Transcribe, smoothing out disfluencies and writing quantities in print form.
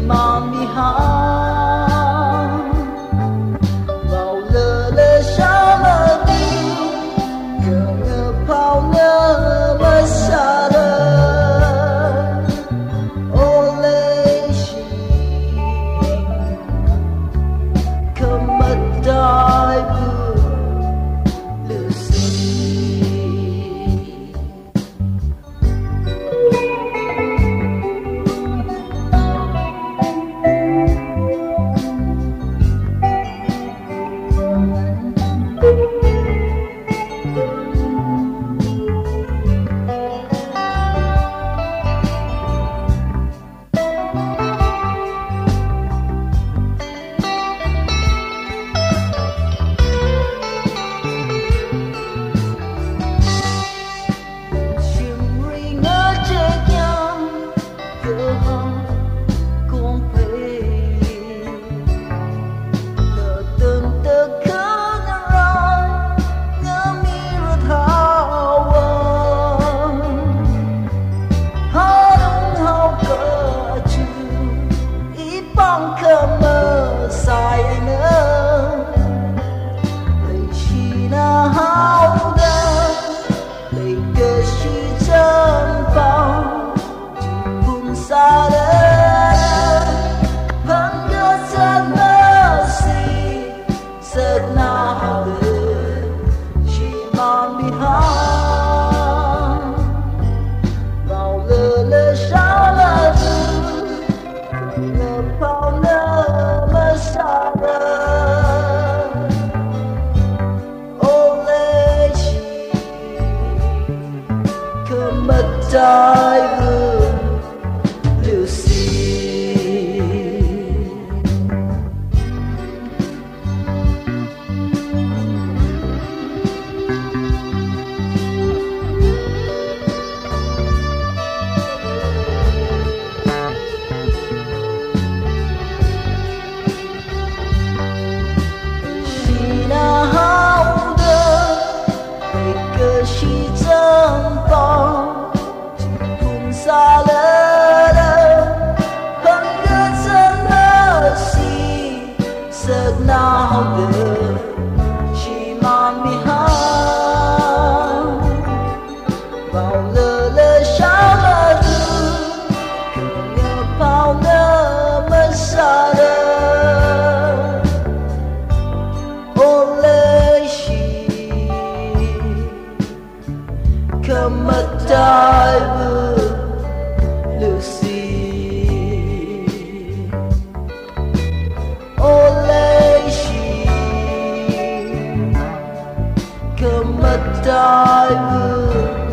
mamihan vào lơ lơ sao mơ đi cờ ngơ phao ngơ mơ xa lơ ô lê shi cầm mất đai vừa lừa xì trái vương liều xì khi na hao đơ về cơ shi chân bao xa lơ lơ hân gân chân mơ si giấc nào về chỉ mong mi hát vào lơ lơ sao mơ tư không nhớ bao ngơ mơ xa lơ ô lê shi không mất tai vương Lucy Olay she come a dive